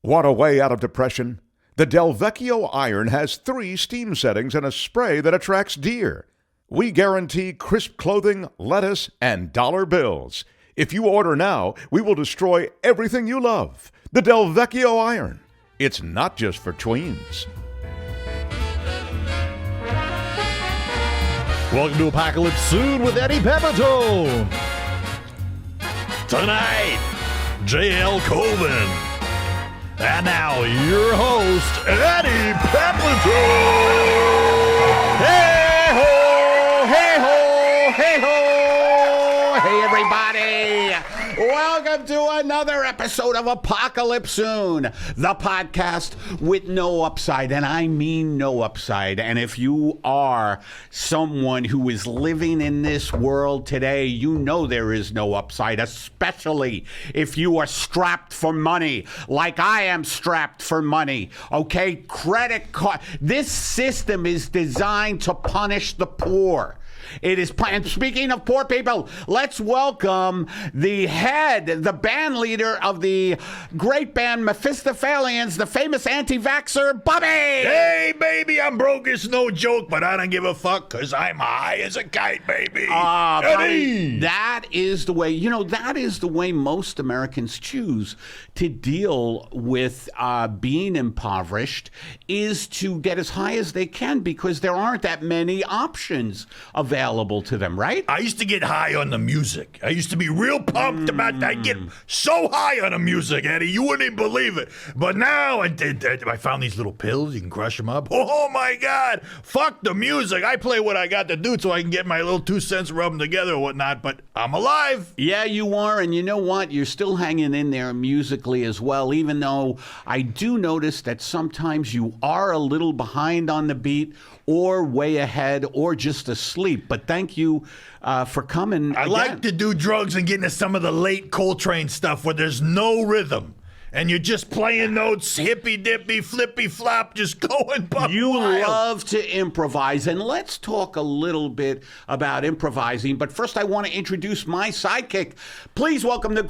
Want a way out of depression? The Del Vecchio iron has 3 steam settings and a spray that attracts deer. We guarantee crisp clothing, lettuce, and dollar bills. If you order now, we will destroy everything you love. The Del Vecchio iron. It's not just for tweens. Welcome to Apocalypse Soon with Eddie Pepitone. Tonight, JL Cauvin. And now, your host, Eddie Pepitone. Hey ho, hey ho, hey ho. Hey everybody. Welcome to another episode of Apocalypse Soon, the podcast with no upside, and I mean no upside. And if you are someone who is living in this world today, you know there is no upside, especially if you are strapped for money, like I am strapped for money, okay? Credit card. This system is designed to punish the poor. It is, and speaking of poor people, let's welcome the head, the band leader of the great band Mephistophelians, the famous anti-vaxxer, Bobby! Hey, baby, I'm broke, it's no joke, but I don't give a fuck, because I'm high as a kite, baby. Bobby, that is the way, that is the way most Americans choose to deal with being impoverished, is to get as high as they can, because there aren't that many options available to them, right? I used to get high on the music. I used to be real pumped about that. I get so high on the music, Eddie, you wouldn't even believe it. But now I found these little pills. You can crush them up. Oh, my God. Fuck the music. I play what I got to do so I can get my little 2 cents, rub them together or whatnot, but I'm alive. Yeah, you are, and you know what? You're still hanging in there musically as well, even though I do notice that sometimes you are a little behind on the beat or way ahead or just asleep. But thank you for coming. I like to do drugs and get into some of the late Coltrane stuff where there's no rhythm. And you're just playing notes, hippy-dippy, flippy-flop, just going buck You wild. love to improvise, and let's talk a little bit about improvising. But first, I want to introduce my sidekick. Please welcome the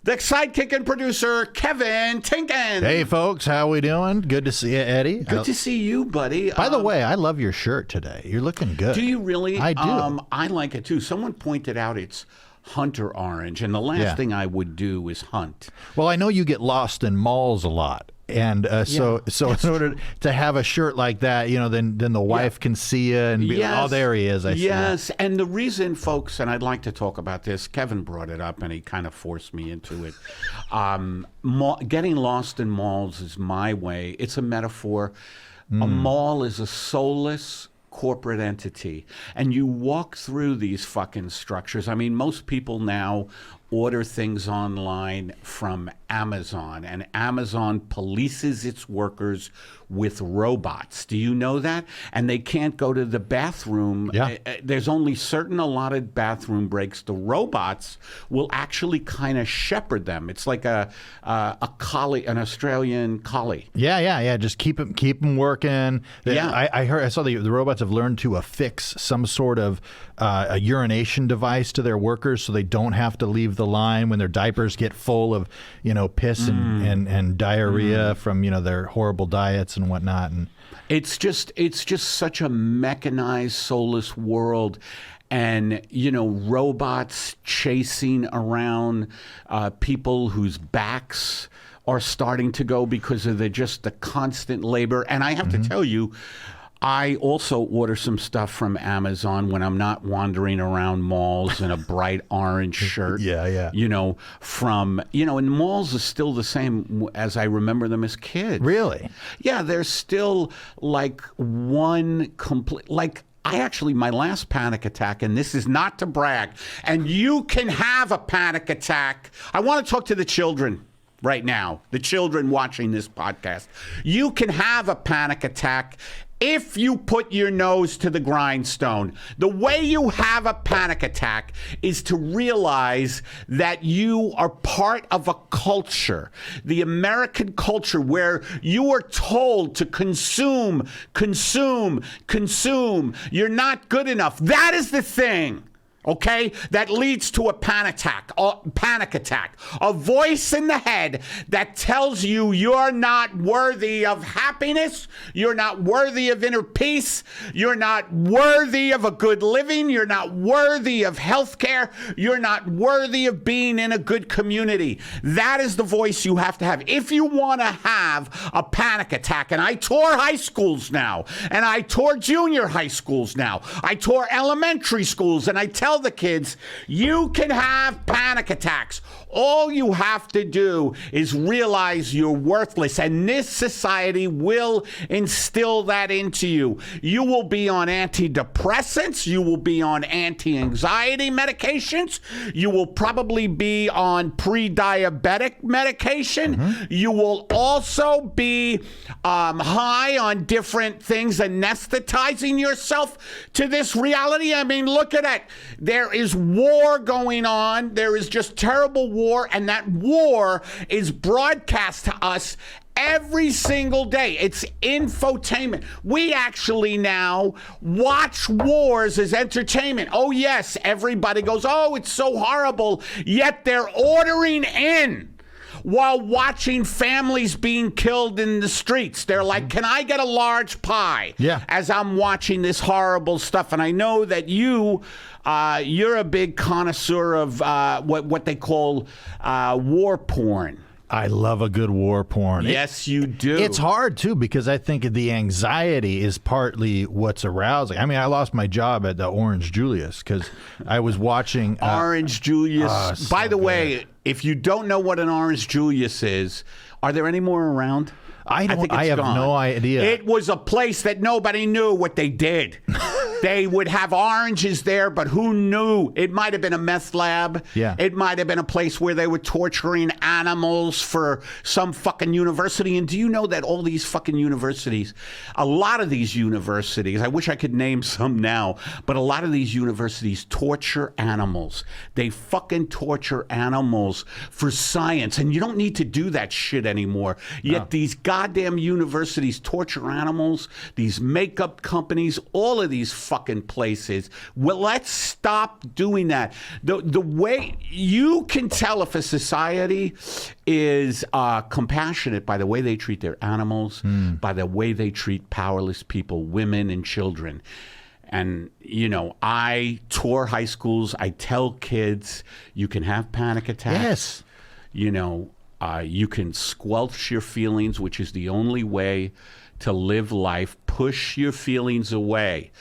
sidekick and producer, Kevin Tinkin. Hey, folks, how we doing? Good to see you, Eddie. Good to see you, buddy. By the way, I love your shirt today. You're looking good. Do you really? I do. I like it, too. Someone pointed out it's hunter orange, and the last thing I would do is hunt. Well, I know you get lost in malls a lot. And so in order to have a shirt like that, then the wife can see you and be like, oh, there he is. I see. Yes, and the reason, folks, and I'd like to talk about this, Kevin brought it up and he kind of forced me into it. Getting lost in malls is my way. It's a metaphor. A mall is a soulless corporate entity, and you walk through these fucking structures. I mean, most people now order things online from Amazon, and Amazon polices its workers with robots. Do you know that? And they can't go to the bathroom. Yeah. There's only certain allotted bathroom breaks. The robots will actually kind of shepherd them. It's like a collie, an Australian collie. Yeah. Just keep them working. I saw the robots have learned to affix some sort of a urination device to their workers so they don't have to leave the line when their diapers get full of piss and diarrhea from their horrible diets and whatnot. And it's just such a mechanized, soulless world. And, robots chasing around people whose backs are starting to go because of the constant labor. And I have to tell you, I also order some stuff from Amazon when I'm not wandering around malls in a bright orange shirt. Yeah. And malls are still the same as I remember them as kids. Really? Yeah, there's still like one complete, my last panic attack, and this is not to brag, and you can have a panic attack. I want to talk to the children right now, the children watching this podcast. You can have a panic attack if you put your nose to the grindstone. The way you have a panic attack is to realize that you are part of a culture, the American culture, where you are told to consume. You're not good enough. That is the thing okay, that leads to a panic attack. A voice in the head that tells you you're not worthy of happiness, you're not worthy of inner peace, you're not worthy of a good living, you're not worthy of health care, you're not worthy of being in a good community. That is the voice you have to have. If you want to have a panic attack, and I tour high schools now, and I tour junior high schools now, I tour elementary schools, and I tell the kids, you can have panic attacks. All you have to do is realize you're worthless, and this society will instill that into you. You will be on antidepressants. You will be on anti-anxiety medications. You will probably be on pre-diabetic medication. You will also be high on different things, anesthetizing yourself to this reality. I mean, look at it. There is war going on. There is just terrible war, and that war is broadcast to us every single day. It's infotainment. We actually now watch wars as entertainment. Oh, yes, everybody goes, oh, it's so horrible. Yet they're ordering in while watching families being killed in the streets. They're like, can I get a large pie? Yeah. As I'm watching this horrible stuff. And I know that you're a big connoisseur of what they call war porn. I love a good war porn. Yes, you do. It's hard, too, because I think the anxiety is partly what's arousing. I mean, I lost my job at the Orange Julius because I was watching... Orange Julius. So By the good. way, if you don't know what an Orange Julius is, are there any more around? I think it's have gone. no idea. It was a place that nobody knew what they did. They would have oranges there, but who knew? It might have been a meth lab. Yeah. It might have been a place where they were torturing animals for some fucking university. And do you know that all these fucking universities, a lot of these universities, I wish I could name some now, but a lot of these universities torture animals. They fucking torture animals for science. And you don't need to do that shit anymore. Yet these goddamn universities torture animals, these makeup companies, all of these fucking places. Well, let's stop doing that. The way you can tell if a society is compassionate by the way they treat their animals, by the way they treat powerless people, women and children. And, you know, I tour high schools. I tell kids you can have panic attacks. Yes. You know, you can squelch your feelings, which is the only way to live life. Push your feelings away.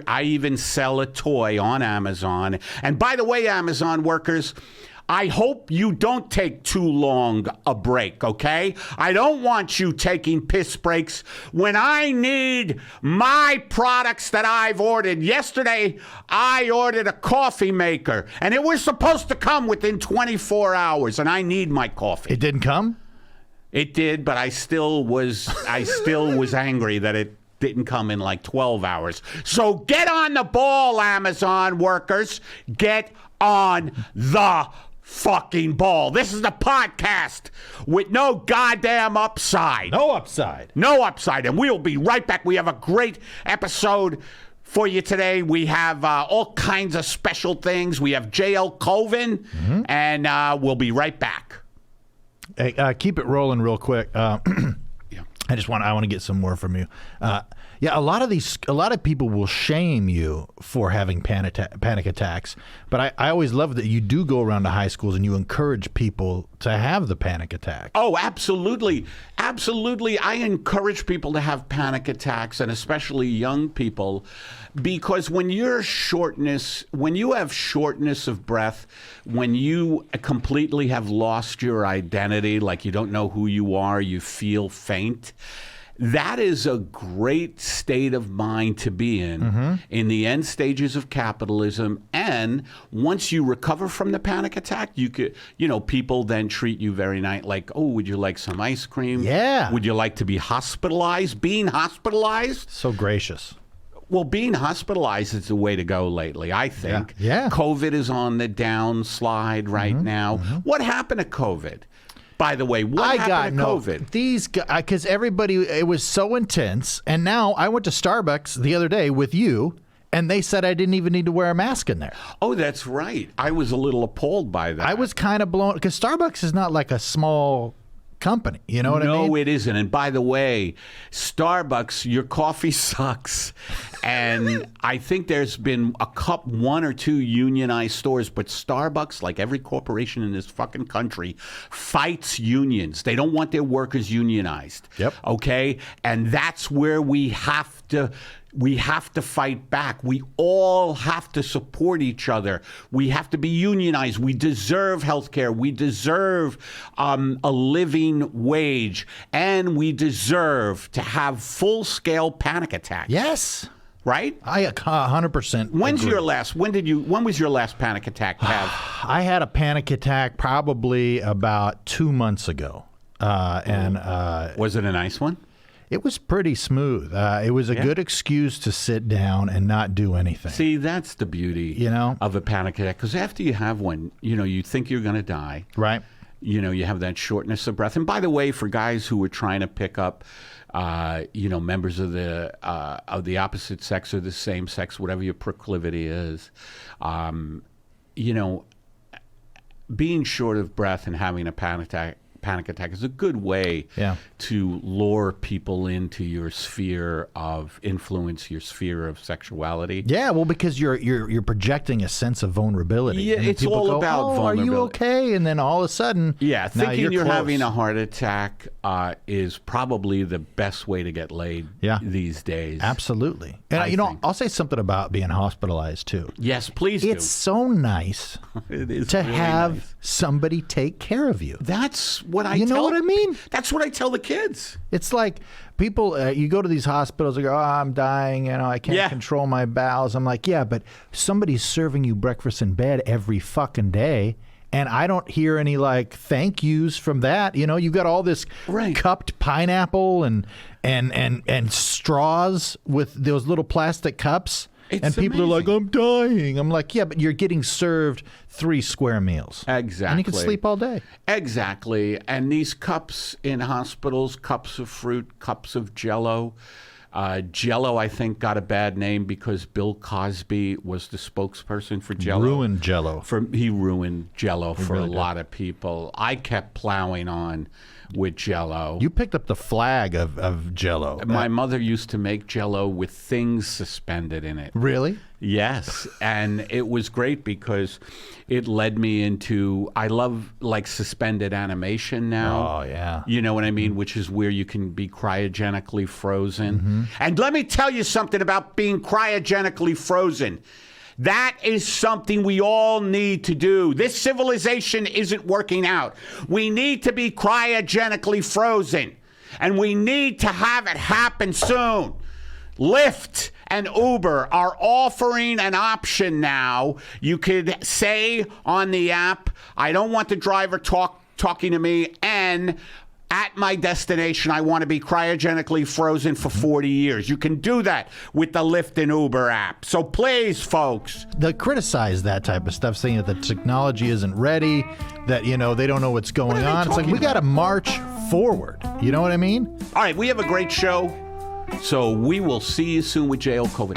I even sell a toy on Amazon. And by the way, Amazon workers, I hope you don't take too long a break, okay? I don't want you taking piss breaks when I need my products that I've ordered. Yesterday, I ordered a coffee maker, and it was supposed to come within 24 hours, and I need my coffee. It didn't come? It did, but I still was angry that it didn't come in like 12 hours. So get on the ball, Amazon workers. Get on the fucking ball. This is the podcast with no goddamn upside. No upside. No upside. And we'll be right back. We have a great episode for you today. We have all kinds of special things. We have JL Cauvin, and we'll be right back. Hey, keep it rolling real quick. I want to get some more from you. A lot of people will shame you for having panic attacks, but I always love that you do go around to high schools and you encourage people to have the panic attack. Oh, absolutely. Absolutely. I encourage people to have panic attacks, and especially young people, because when you have shortness of breath, when you completely have lost your identity, like you don't know who you are, you feel faint, that is a great state of mind to be in the end stages of capitalism. And once you recover from the panic attack, you could, people then treat you very nice. Like, oh, would you like some ice cream? Yeah. Would you like to be hospitalized? Being hospitalized? So gracious. Well, being hospitalized is the way to go lately, I think. Yeah. COVID is on the downslide right now. What happened to COVID? By the way, what happened to COVID? These guys, because everybody, it was so intense. And now I went to Starbucks the other day with you, And they said I didn't even need to wear a mask in there. Oh, that's right. I was a little appalled by that. I was kind of blown because Starbucks is not like a small company. You know what I mean? No, it isn't. And by the way, Starbucks, your coffee sucks. And I think there's been one or two unionized stores, but Starbucks, like every corporation in this fucking country, fights unions. They don't want their workers unionized. Yep. Okay? And that's where we have to fight back. We all have to support each other. We have to be unionized. We deserve health care. We deserve a living wage. And we deserve to have full-scale panic attacks. Yes. Right? I 100%. When was your last panic attack, Pav? I had a panic attack probably about 2 months ago. Was it a nice one? It was pretty smooth. It was a good excuse to sit down and not do anything. See, that's the beauty of a panic attack. Because after you have one, you think you're going to die. Right. You have that shortness of breath. And by the way, for guys who are trying to pick up, members of the opposite sex or the same sex, whatever your proclivity is, being short of breath and having a panic attack is a good way to lure people into your sphere of influence, your sphere of sexuality. Yeah, well, because you're projecting a sense of vulnerability. Yeah, and it's all go, about vulnerability. Are you okay? And then all of a sudden, thinking you're close. having a heart attack is probably the best way to get laid these days. Absolutely. And I'll say something about being hospitalized too. Yes, please do. It's so nice it is to really have nice. somebody take care of you. That's what I You know what I mean? That's what I tell the kids. It's like people, you go to these hospitals, they go, I'm dying, I can't control my bowels. I'm like, yeah, but somebody's serving you breakfast in bed every fucking day. And I don't hear any like thank yous from that. You've got all this cupped pineapple and straws with those little plastic cups. And people are like, I'm dying. I'm like, yeah, but you're getting served 3 square meals. Exactly. And you can sleep all day. Exactly. And these cups in hospitals, cups of fruit, cups of Jell-O. Jell-O, I think, got a bad name because Bill Cosby was the spokesperson for Jell-O. Ruined Jell-O. He ruined Jell-O for really a lot of people. I kept plowing on with Jell-O. You picked up the flag of Jell-O. My mother used to make Jell-O with things suspended in it. Really? Yes, and it was great because it led me into, I love like suspended animation now. Oh, yeah. You know what I mean? Which is where you can be cryogenically frozen. And let me tell you something about being cryogenically frozen. That is something we all need to do. This civilization isn't working out. We need to be cryogenically frozen, and we need to have it happen soon. Lyft and Uber are offering an option now. You could say on the app, I don't want the driver talking to me, and at my destination, I want to be cryogenically frozen for 40 years. You can do that with the Lyft and Uber app. So please, folks. They criticize that type of stuff, saying that the technology isn't ready, that, they don't know what's going on. It's like, we got to march forward. You know what I mean? All right, we have a great show. So we will see you soon with JL Cauvin.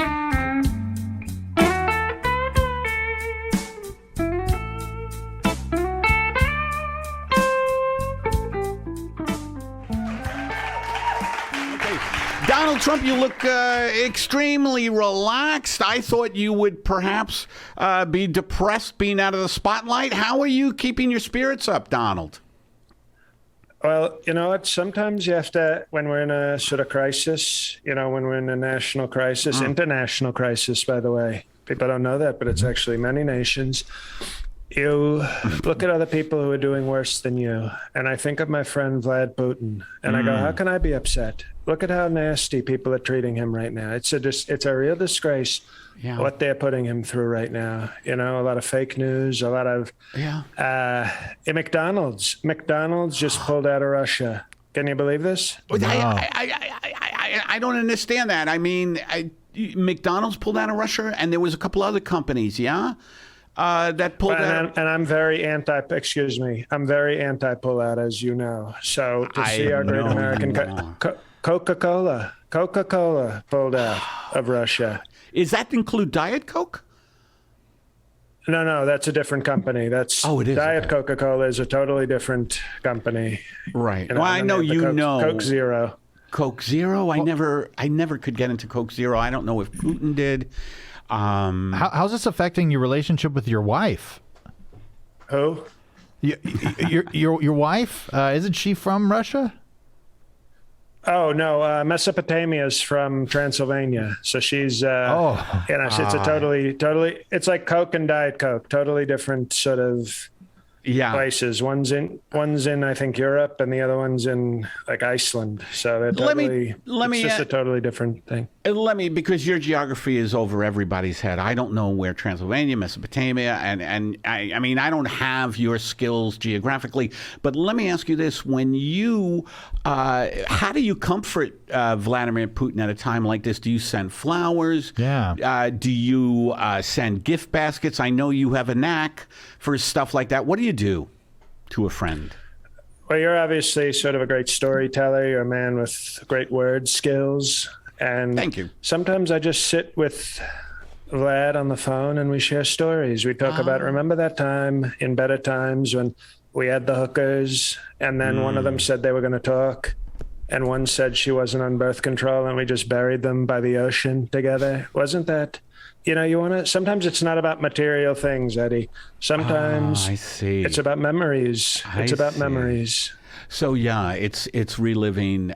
Donald Trump, you look extremely relaxed. I thought you would perhaps be depressed being out of the spotlight. How are you keeping your spirits up, Donald? Well, you know what? Sometimes you have to, when we're in a sort of crisis, when we're in a national crisis, international crisis, by the way. People don't know that, but it's actually many nations. You look at other people who are doing worse than you. And I think of my friend Vlad Putin, and I go, how can I be upset? Look at how nasty people are treating him right now. It's a real disgrace what they're putting him through right now. A lot of fake news, a lot of McDonald's just pulled out of Russia. Can you believe this? No. I don't understand that. I mean, McDonald's pulled out of Russia, and there was a couple other companies, that pulled out. And I'm very anti-pullout, as you know. So to see our great American Coca-Cola pulled out of Russia. Is that include Diet Coke? No, that's a different company. It is. Diet Okay. Coca-Cola is a totally different company. Right. You know, Well, I and know they have the Coke Zero. Coke Zero. I never could get into Coke Zero. I don't know if Putin did. How's this affecting your relationship with your wife? Who? Your wife? Isn't she from Russia? Oh no, Mesopotamia's from Transylvania, so she's it's a totally it's like Coke and Diet Coke, totally different sort of places. One's in I think Europe, and the other one's in like Iceland. So they're totally, it's just a totally different thing. Because your geography is over everybody's head. I don't know where Transylvania, Mesopotamia, and I mean, I don't have your skills geographically, but let me ask you this. When you, how do you comfort Vladimir Putin at a time like this? Do you send flowers? Yeah. Do you send gift baskets? I know you have a knack for stuff like that. What do you do to a friend? Well, you're obviously sort of a great storyteller. You're a man with great word skills. And thank you. Sometimes I just sit with Vlad on the phone and we share stories. We talk about, remember that time in better times when we had the hookers and then one of them said they were going to talk and one said she wasn't on birth control and we just buried them by the ocean together. Wasn't that, you want to, sometimes it's not about material things, Eddie. Sometimes I see. It's about memories. It's about memories. So yeah, it's reliving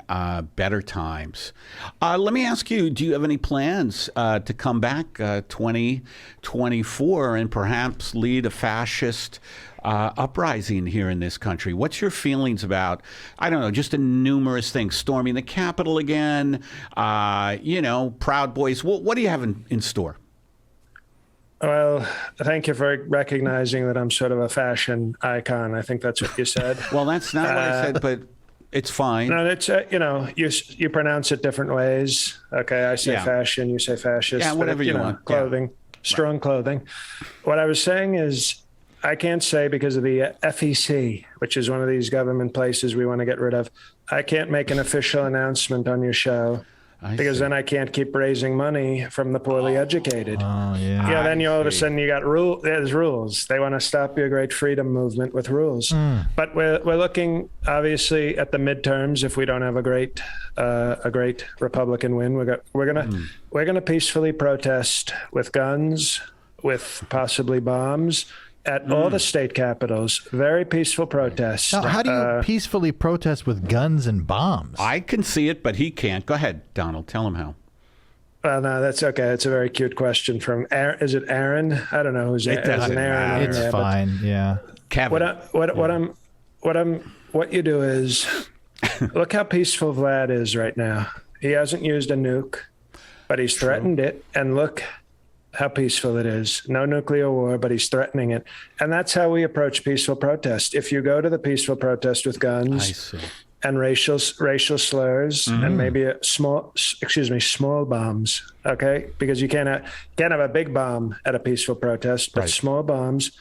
better times. Let me ask you: do you have any plans to come back 2024 and perhaps lead a fascist uprising here in this country? What's your feelings about? I don't know, just the numerous things: storming the Capitol again. Proud Boys. What do you have in store? Well, thank you for recognizing that I'm sort of a fashion icon. I think that's what you said. Well, that's not what I said, but it's fine. No, it's you pronounce it different ways. Okay, I say fashion, you say fascist. Yeah, whatever you want. Clothing, strong clothing. What I was saying is, I can't say because of the FEC, which is one of these government places we want to get rid of. I can't make an official announcement on your show. Because then I can't keep raising money from the poorly educated. Oh, yeah. Yeah, then all of a sudden you got there's rules. They want to stop your great freedom movement with rules. But we're looking obviously at the midterms. If we don't have a great Republican win, we're gonna peacefully protest with guns, with possibly bombs. At all the state capitals, very peaceful protests. Now, how do you peacefully protest with guns and bombs? I can see it, but he can't. Go ahead, Donald. Tell him how. No, that's okay. It's a very cute question from Aaron. Is it Aaron? I don't know who's It doesn't matter. It's fine. Yeah. Kevin. What you do is look how peaceful Vlad is right now. He hasn't used a nuke, but he's threatened it, and look how peaceful it is. No nuclear war, but he's threatening it. And that's how we approach peaceful protest. If you go to the peaceful protest with guns and racial slurs and maybe small bombs, okay? Because you can't have a big bomb at a peaceful protest, but small bombs,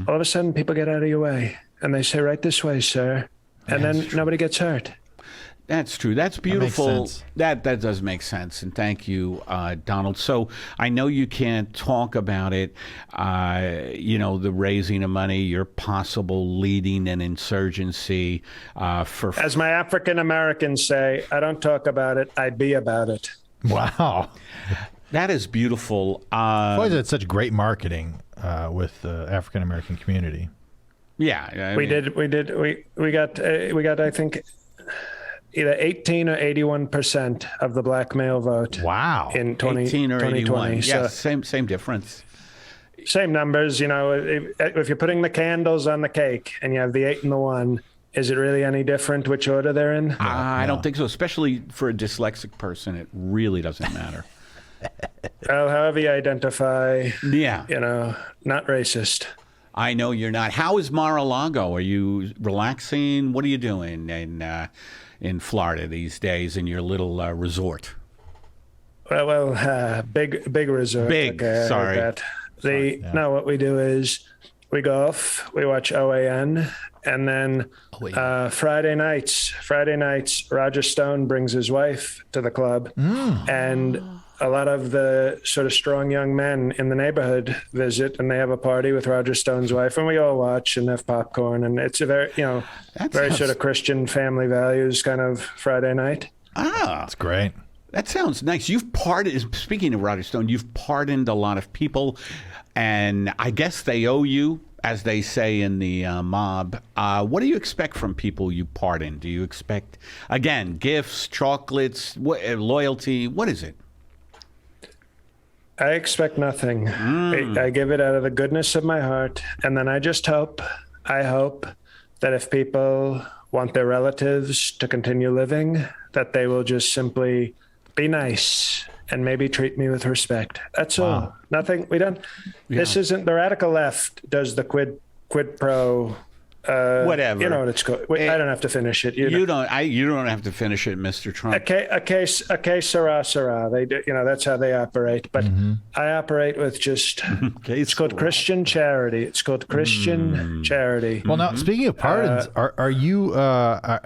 all of a sudden people get out of your way and they say, right this way, sir. And then nobody gets hurt. That's true. That's beautiful. That makes sense. That does make sense. And thank you, Donald. So I know you can't talk about it, the raising of money, your possible leading an insurgency for... As my African Americans say, I don't talk about it, I be about it. Wow. That is beautiful. Why is it such great marketing with the African American community? Yeah. We got, I think, either 18 or 81% of the black male vote. Wow. In 18 or 81. So Yes, same difference. Same numbers. If you're putting the candles on the cake and you have the 8 and the 1, is it really any different which order they're in? I don't think so, especially for a dyslexic person. It really doesn't matter. Well, however you identify, Yeah. not racist. I know you're not. How is Mar-a-Lago? Are you relaxing? What are you doing in Florida these days in your little resort? Well, big resort. Big, okay, sorry. No, what we do is we golf, we watch OAN, and then Friday nights, Roger Stone brings his wife to the club, and a lot of the sort of strong young men in the neighborhood visit, and they have a party with Roger Stone's wife, and we all watch and have popcorn, and it's a very, very sort of Christian family values kind of Friday night. Ah, That's great. that sounds nice. Speaking of Roger Stone, you've pardoned a lot of people, and I guess they owe you, as they say in the mob. What do you expect from people you pardon? Do you expect, again, gifts, chocolates, loyalty? What is it? I expect nothing. I give it out of the goodness of my heart. And then I hope that if people want their relatives to continue living, that they will just simply be nice and maybe treat me with respect. That's all. Nothing. We don't. Yeah. This isn't the radical left does the quid pro. Whatever. You know what it's called. I don't have to finish it. You don't have to finish it, Mr. Trump. A case, sera. They do. That's how they operate. But I operate with just. It's called Christian charity. It's called Christian charity. Well, now speaking of pardons, are you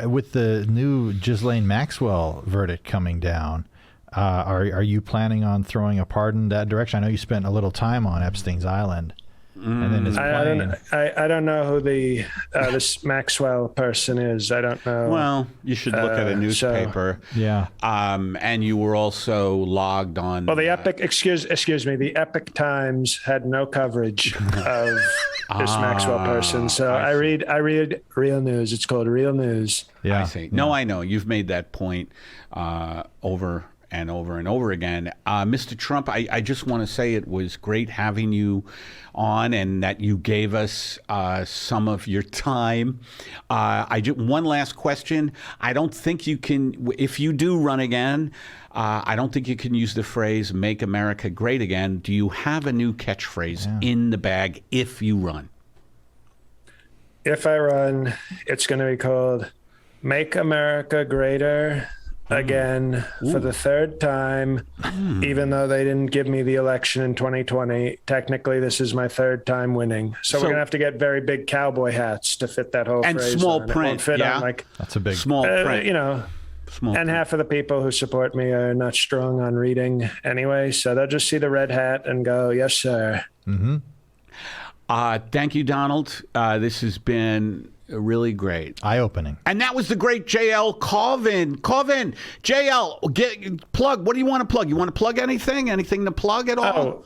with the new Ghislaine Maxwell verdict coming down? Are you planning on throwing a pardon that direction? I know you spent a little time on Epstein's Island. And then his plane. I don't know who this Maxwell person is. I don't know. Well, you should look at a newspaper. Yeah. And you were also logged on. Well, the Epic. Excuse me. The Epic Times had no coverage of this Maxwell person. So I read real news. It's called Real News. Yeah. I see. Yeah. No, I know. You've made that point over and over and over again. Mr. Trump, I just want to say it was great having you on and that you gave us some of your time. One last question. I don't think you can, if you do run again, I don't think you can use the phrase "Make America Great Again." Do you have a new catchphrase in the bag if you run? If I run, it's going to be called "Make America Greater Again" for the third time, even though they didn't give me the election in 2020. Technically, this is my third time winning. So we're going to have to get very big cowboy hats to fit that whole phrase. And small on. print. It won't fit on that's a big small print. Small print. Half of the people who support me are not strong on reading anyway. So they'll just see the red hat and go, "Yes, sir." Mm-hmm. Thank you, Donald. This has been really great. Eye-opening. And that was the great JL Cauvin. JL, plug. What do you want to plug? You want to plug anything? Anything to plug at all?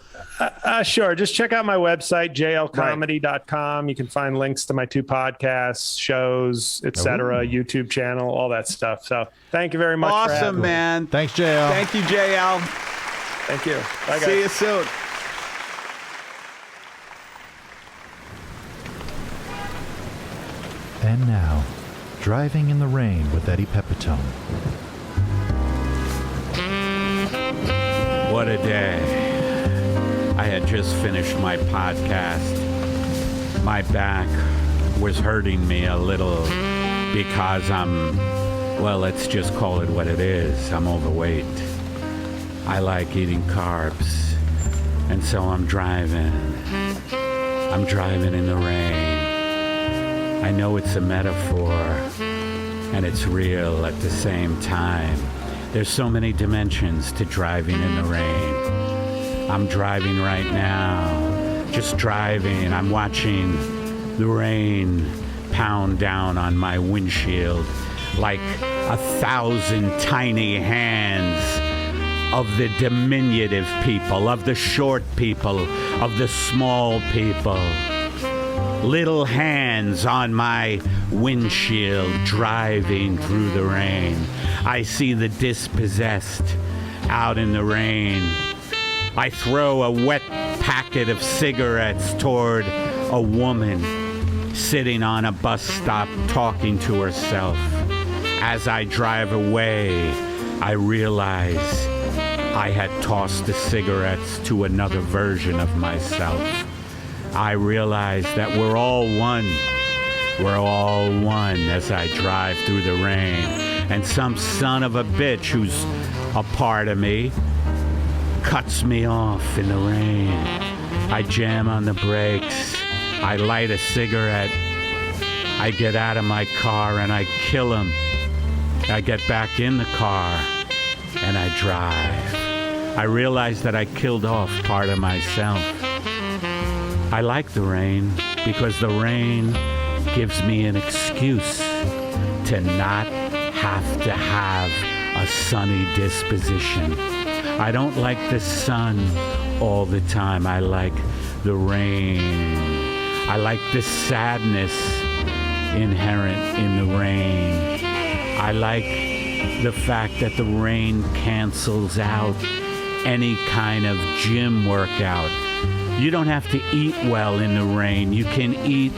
Sure. Just check out my website, jlcomedy.com. You can find links to my 2 podcasts, shows, etc., YouTube channel, all that stuff. So thank you very much. Awesome, man. Thanks, JL. Thank you, JL. Thank you. Bye, guys. See you soon. And now, driving in the rain with Eddie Pepitone. What a day. I had just finished my podcast. My back was hurting me a little because let's just call it what it is. I'm overweight. I like eating carbs. And so I'm driving. I'm driving in the rain. I know it's a metaphor, and it's real at the same time. There's so many dimensions to driving in the rain. I'm driving right now, just driving. I'm watching the rain pound down on my windshield like 1,000 tiny hands of the diminutive people, of the short people, of the small people. Little hands on my windshield driving through the rain. I see the dispossessed out in the rain. I throw a wet packet of cigarettes toward a woman sitting on a bus stop talking to herself. As I drive away, I realize I had tossed the cigarettes to another version of myself. I realize that we're all one. We're all one as I drive through the rain. And some son of a bitch who's a part of me cuts me off in the rain. I jam on the brakes. I light a cigarette. I get out of my car and I kill him. I get back in the car and I drive. I realized that I killed off part of myself. I like the rain because the rain gives me an excuse to not have to have a sunny disposition. I don't like the sun all the time. I like the rain. I like the sadness inherent in the rain. I like the fact that the rain cancels out any kind of gym workout. You don't have to eat well in the rain. You can eat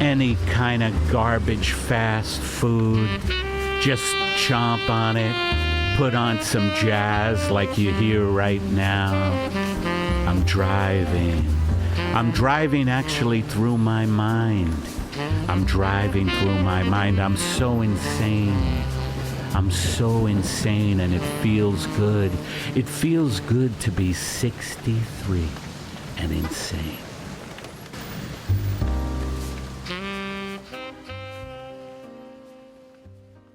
any kind of garbage fast food. Just chomp on it. Put on some jazz like you hear right now. I'm driving. I'm driving actually through my mind. I'm driving through my mind. I'm so insane. I'm so insane, and it feels good. It feels good to be 63 and insane.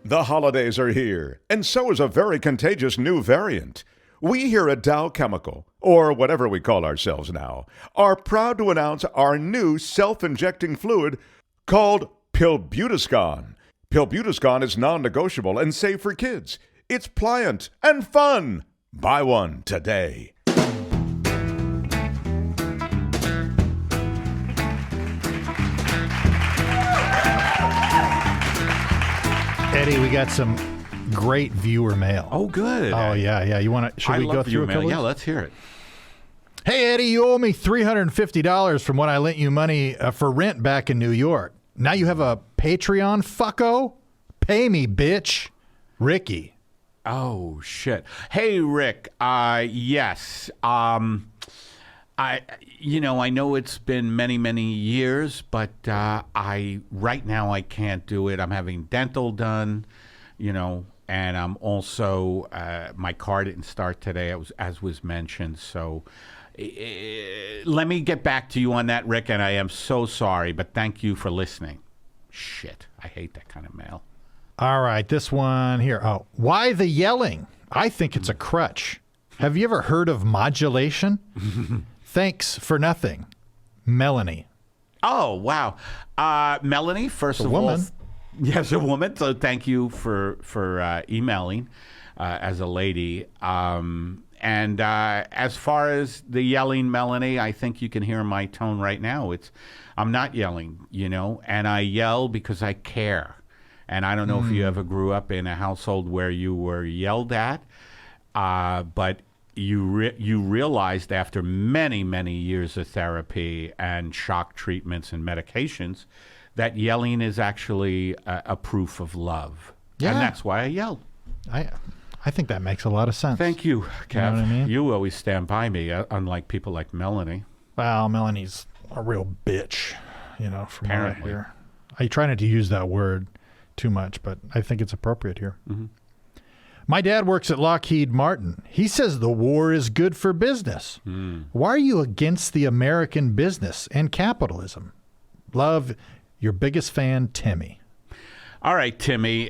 The holidays are here, and so is a very contagious new variant. We here at Dow Chemical, or whatever we call ourselves now, are proud to announce our new self-injecting fluid called Pilbutascon. Pilbutascon is non-negotiable and safe for kids. It's pliant and fun. Buy one today. Eddie, we got some great viewer mail. Oh, good. Oh, yeah. You want to? Should we go through a couple? Yeah, let's hear it. Hey, Eddie, you owe me $350 from when I lent you money for rent back in New York. Now you have a Patreon, fucko? Pay me, bitch. Ricky. Oh, shit. Hey, Rick. Yes. I know it's been many, many years, but right now I can't do it. I'm having dental done, and I'm also my car didn't start today, as was mentioned. So let me get back to you on that, Rick. And I am so sorry, but thank you for listening. Shit, I hate that kind of mail. All right, this one here. Oh, why the yelling? I think it's a crutch. Have you ever heard of modulation? Thanks for nothing. Melanie. Oh, wow. Melanie, first of all. Yes, a woman. So thank you for emailing as a lady. And as far as the yelling, Melanie, I think you can hear my tone right now. I'm not yelling, and I yell because I care. And I don't know if you ever grew up in a household where you were yelled at, but you realized after many, many years of therapy and shock treatments and medications that yelling is actually a proof of love. Yeah. And that's why I yelled. I think that makes a lot of sense. Thank you, Kev. You know what I mean? You always stand by me, unlike people like Melanie. Well, Melanie's a real bitch, from what I Apparently. hear. I try not to use that word too much, but I think it's appropriate here. Mm-hmm. My dad works at Lockheed Martin. He says the war is good for business. Why are you against the American business and capitalism? Love, your biggest fan, Timmy. All right, Timmy.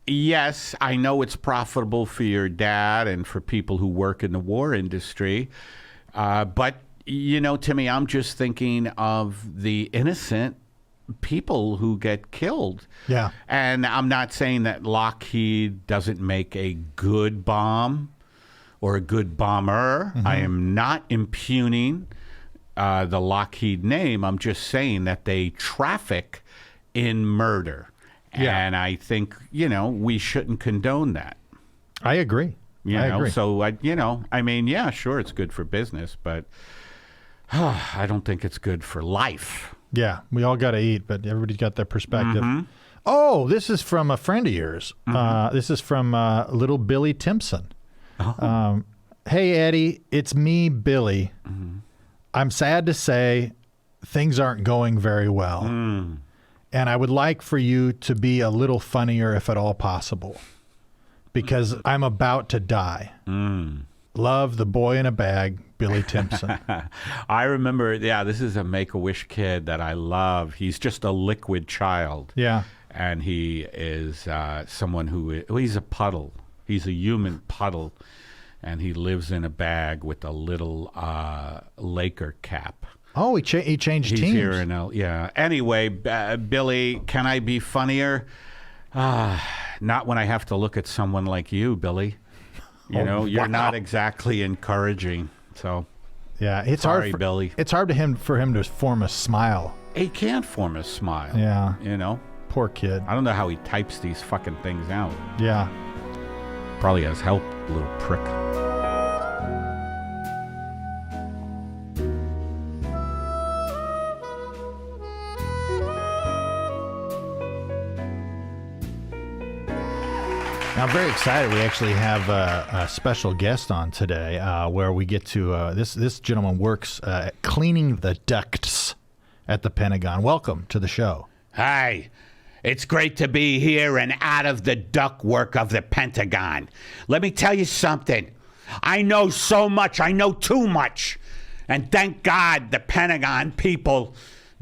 Yes, I know it's profitable for your dad and for people who work in the war industry. But, Timmy, I'm just thinking of the innocent people who get killed. Yeah. And I'm not saying that Lockheed doesn't make a good bomb or a good bomber. Mm-hmm. I am not impugning the Lockheed name. I'm just saying that they traffic in murder. Yeah. And I think, we shouldn't condone that. I agree. I agree. So, yeah, sure, it's good for business, but I don't think it's good for life. Yeah, we all got to eat, but everybody's got their perspective. Mm-hmm. Oh, this is from a friend of yours. Mm-hmm. This is from little Billy Timpson. Oh. Hey, Eddie, it's me, Billy. Mm-hmm. I'm sad to say things aren't going very well. And I would like for you to be a little funnier if at all possible, because I'm about to die. Love, the boy in a bag, Billy Timpson. I remember, this is a Make-A-Wish kid that I love. He's just a liquid child. Yeah. And he is someone he's a puddle. He's a human puddle. and he lives in a bag with a little Laker cap. Oh, he changed He's teams. here in yeah. Anyway, Billy, can I be funnier? Not when I have to look at someone like you, Billy. You know, you're not exactly encouraging. So, yeah, it's sorry, hard, Billy. It's hard for him to form a smile. He can't form a smile. Yeah, you know, poor kid. I don't know how he types these fucking things out. Yeah, probably has help, little prick. Now, I'm very excited. We actually have a special guest on today where we get to, this gentleman works cleaning the ducts at the Pentagon. Welcome to the show. Hi. It's great to be here and out of the ductwork of the Pentagon. Let me tell you something. I know so much. I know too much. And thank God the Pentagon people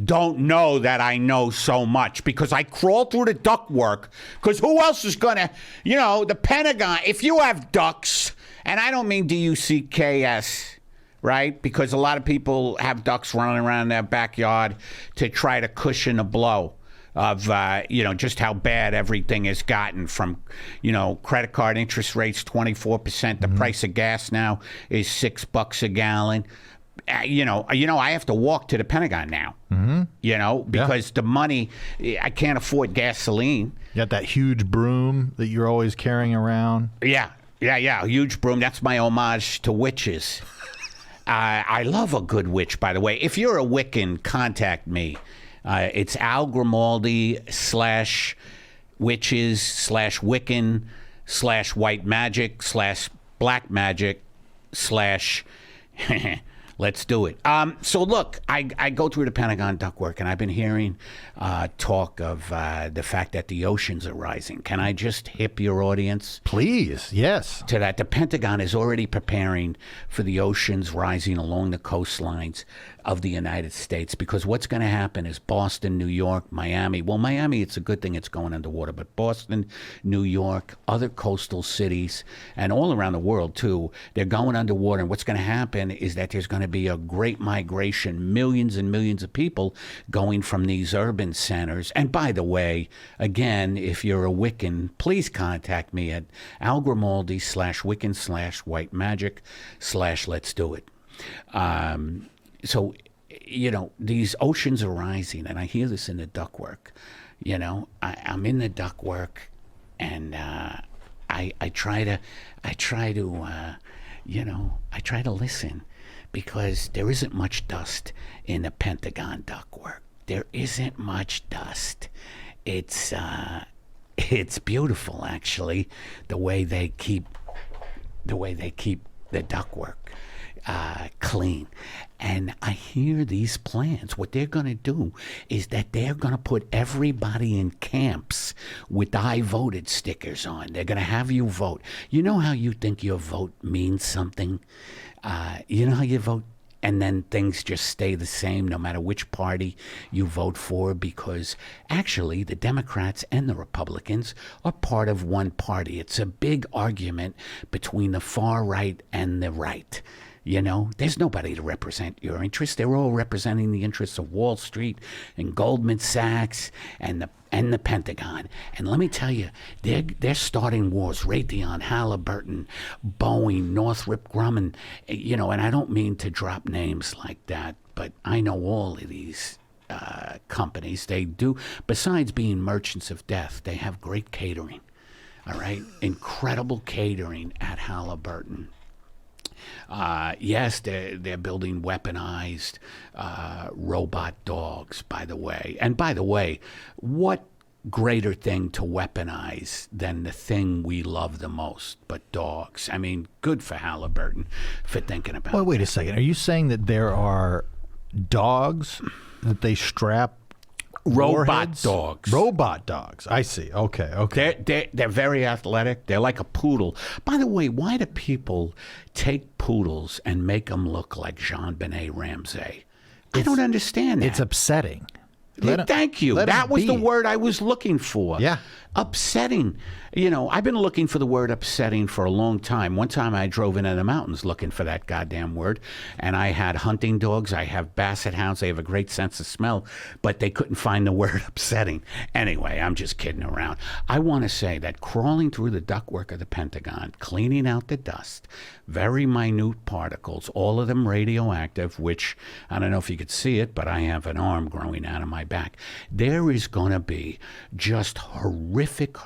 don't know that I know so much, because I crawl through the ductwork, because who else is going to, the Pentagon, if you have ducts, and I don't mean DUCKS, right? Because a lot of people have ducks running around their backyard to try to cushion a blow of, just how bad everything has gotten from, credit card interest rates, 24%. The price of gas now is $6 a gallon. I have to walk to the Pentagon now, because the money, I can't afford gasoline. You got that huge broom that you're always carrying around. Yeah, a huge broom. That's my homage to witches. I love a good witch, by the way. If you're a Wiccan, contact me. It's Al Gramaldi /witches /Wiccan /white magic /black magic / let's do it. So look, I go through the Pentagon ductwork, and I've been hearing talk of the fact that the oceans are rising. Can I just hip your audience? Please, yes. To that, the Pentagon is already preparing for the oceans rising along the coastlines of the United States, because what's going to happen is Boston, New York, Miami. Well, Miami, it's a good thing it's going underwater, but Boston, New York, other coastal cities, and all around the world too, they're going underwater. And what's going to happen is that there's going to be a great migration, millions and millions of people going from these urban centers. And by the way, again, if you're a Wiccan, please contact me at Al Gramaldi /Wiccan /white magic /let's do it. So, these oceans are rising, and I hear this in the ductwork. I'm in the ductwork, and I try to listen, because there isn't much dust in the Pentagon ductwork. There isn't much dust. It's beautiful, actually, the way they keep the ductwork clean. And I hear these plans. What they're going to do is that they're going to put everybody in camps with I voted stickers on. They're going to have you vote. You know how you think your vote means something? You know how you vote, and then things just stay the same no matter which party you vote for, because actually the Democrats and the Republicans are part of one party. It's a big argument between the far right and the right. There's nobody to represent your interests. They're all representing the interests of Wall Street and Goldman Sachs and the Pentagon. And let me tell you, they're starting wars. Raytheon, Halliburton, Boeing, Northrop Grumman, and I don't mean to drop names like that, but I know all of these companies. They do, besides being merchants of death, they have great catering. All right? Incredible catering at Halliburton. Yes, they're building weaponized robot dogs, by the way. And by the way, what greater thing to weaponize than the thing we love the most, but dogs? I mean, good for Halliburton for thinking about Wait a second. Are you saying that there are dogs that they strap robot dogs? Robot dogs. I see. Okay. They're very athletic. They're like a poodle. By the way, why do people take poodles and make them look like Jean-Benet Ramsey? I don't understand that. It's upsetting. Thank you. let That it was the be. word I was looking for. Yeah. Upsetting. You know, I've been looking for the word upsetting for a long time. One time I drove into the mountains looking for that goddamn word, and I had hunting dogs. I have basset hounds. They have a great sense of smell, but they couldn't find the word upsetting. Anyway, I'm just kidding around. I want to say that crawling through the ductwork of the Pentagon, cleaning out the dust, very minute particles, all of them radioactive, which I don't know if you could see it, but I have an arm growing out of my back. There is going to be just horrific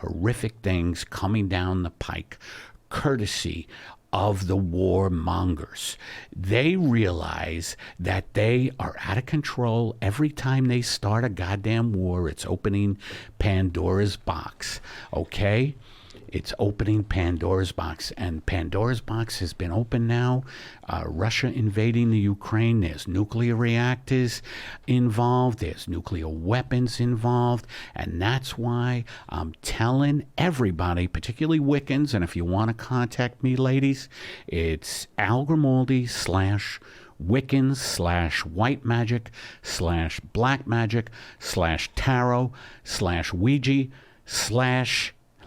things coming down the pike, courtesy of the warmongers. They realize that they are out of control. Every time they start a goddamn war, it's opening Pandora's box, okay? It's opening Pandora's box, and Pandora's box has been opened now. Russia invading the Ukraine. There's nuclear reactors involved. There's nuclear weapons involved, and that's why I'm telling everybody, particularly Wiccans, and if you want to contact me, ladies, it's Al Grimaldi / Wiccans / white magic / black magic / tarot / Ouija /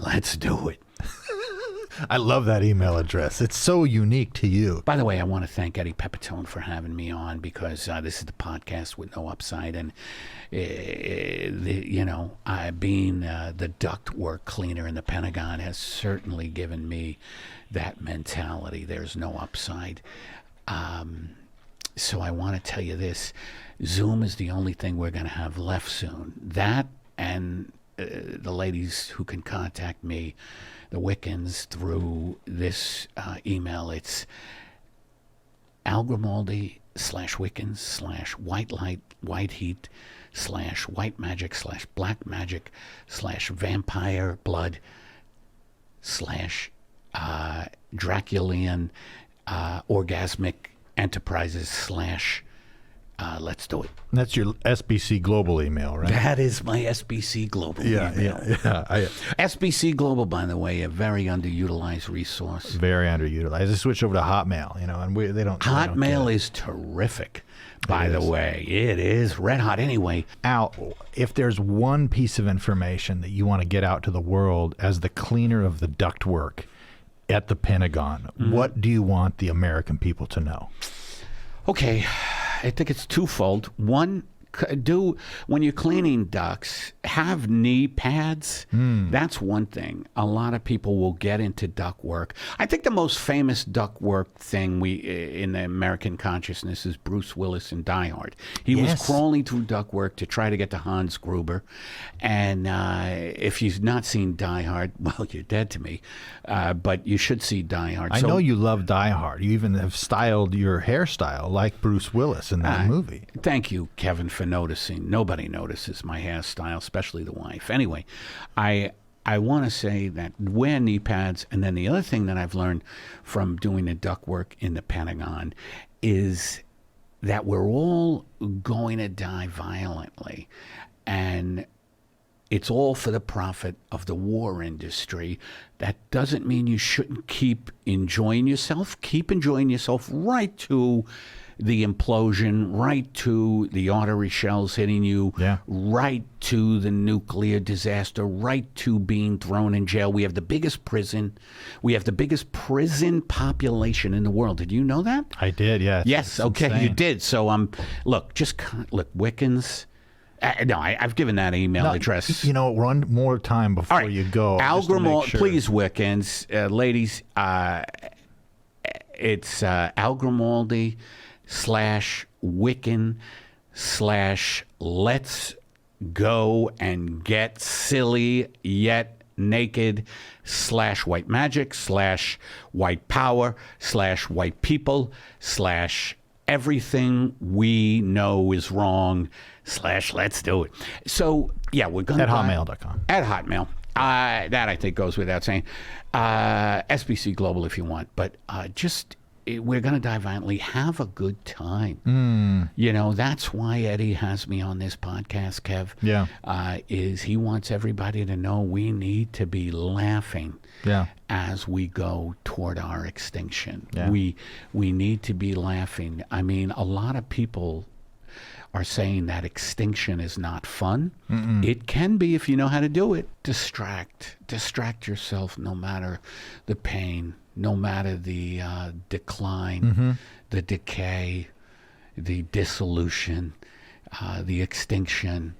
let's do it. I love that email address. It's so unique to you. By the way, I want to thank Eddie Pepitone for having me on, because this is the podcast with no upside. And, being the ductwork cleaner in the Pentagon has certainly given me that mentality. There's no upside. So I want to tell you this. Zoom is the only thing we're going to have left soon. That and the ladies who can contact me, the Wiccans, through this email. It's Al Grimaldi / Wiccans / white light, white heat / white magic / black magic / vampire blood / Draculian orgasmic enterprises / let's do it. That's your SBC Global email, right? That is my SBC Global email. Yeah. SBC Global, by the way, a very underutilized resource. Very underutilized. I switched over to Hotmail, and they don't. Hotmail is terrific, by the way. It is red hot. Anyway, Al, if there's one piece of information that you want to get out to the world as the cleaner of the ductwork at the Pentagon, what do you want the American people to know? okay, I think it's twofold. One, when you're cleaning ducts, have knee pads. That's one thing. A lot of people will get into duct work. I think the most famous duct work thing in the American consciousness is Bruce Willis in Die Hard. He was crawling through duct work to try to get to Hans Gruber. And if you've not seen Die Hard, well, you're dead to me. But you should see Die Hard. I know you love Die Hard. You even have styled your hairstyle like Bruce Willis in that movie. Thank you, Kevin, for noticing. Nobody notices my hairstyle, especially the wife. Anyway, I want to say that wear knee pads, and then the other thing that I've learned from doing the duct work in the Pentagon is that we're all going to die violently, and it's all for the profit of the war industry. That doesn't mean you shouldn't keep enjoying yourself. Keep enjoying yourself right to the implosion, right to the artery shells hitting you, right to the nuclear disaster, right to being thrown in jail. We have the biggest prison. We have the biggest prison population in the world. Did you know that? I did, yes. Yes, okay, insane. you did. So, look, Wiccans. No, I've given that email address. You know, one more time before you go. Al Grimaldi, please, Wiccans, ladies, it's Al Grimaldi /Wiccan / let's go and get silly yet naked / white magic / white power / white people / everything we know is wrong / let's do it. So, yeah, we're going to... At hotmail.com. At Hotmail. That, I think, goes without saying. SBC Global if you want. But we're going to die violently. Have a good time. You know, that's why Eddie has me on this podcast, Kev. Yeah. Is he wants everybody to know we need to be laughing as we go toward our extinction. We need to be laughing. I mean, a lot of people are saying that extinction is not fun. It can be if you know how to do it. Distract yourself, no matter the pain, no matter the decline, the decay, the dissolution, the extinction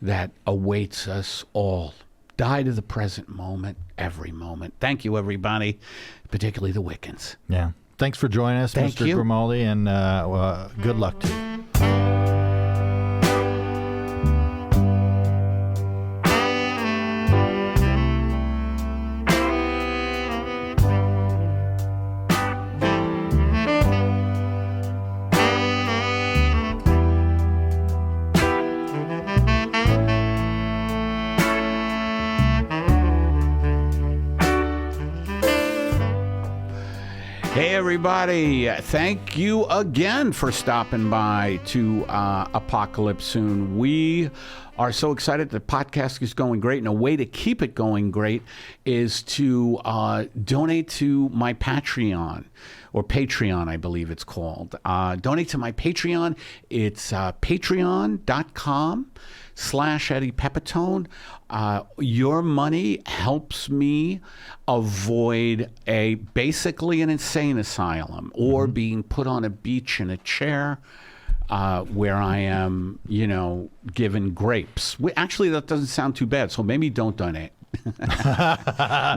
that awaits us all. Die to the present moment, every moment. Thank you, everybody, particularly the Wiccans. Yeah. Thanks for joining us, Thank Mr. you. Gramaldi, and good luck to you. Hey, everybody. Thank you again for stopping by to Apocalypse Soon. We are so excited. The podcast is going great, and a way to keep it going great is to donate to my Patreon, or Patreon, I believe it's called. Donate to my Patreon. It's patreon.com/Eddie Pepitone. Your money helps me avoid basically an insane asylum or being put on a beach in a chair where I am, given grapes. Actually, that doesn't sound too bad, so maybe don't donate.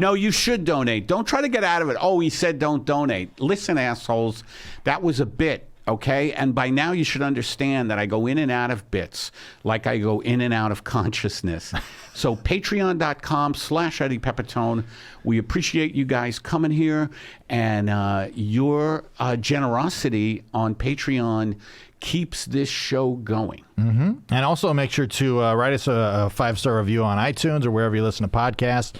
No, you should donate. Don't try to get out of it. Oh, he said don't donate. Listen, assholes, that was a bit. Okay, and by now you should understand that I go in and out of bits, like I go in and out of consciousness. So patreon.com/Eddie Pepitone. We appreciate you guys coming here, and your generosity on Patreon keeps this show going. And also make sure to write us a 5-star review on iTunes or wherever you listen to podcasts.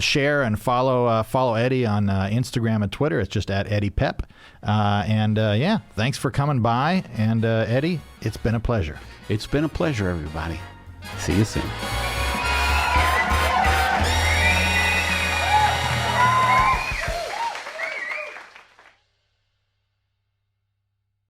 Share and follow Eddie on Instagram and Twitter. It's just at Eddie Pep. Thanks for coming by. And Eddie, it's been a pleasure. It's been a pleasure, everybody. See you soon.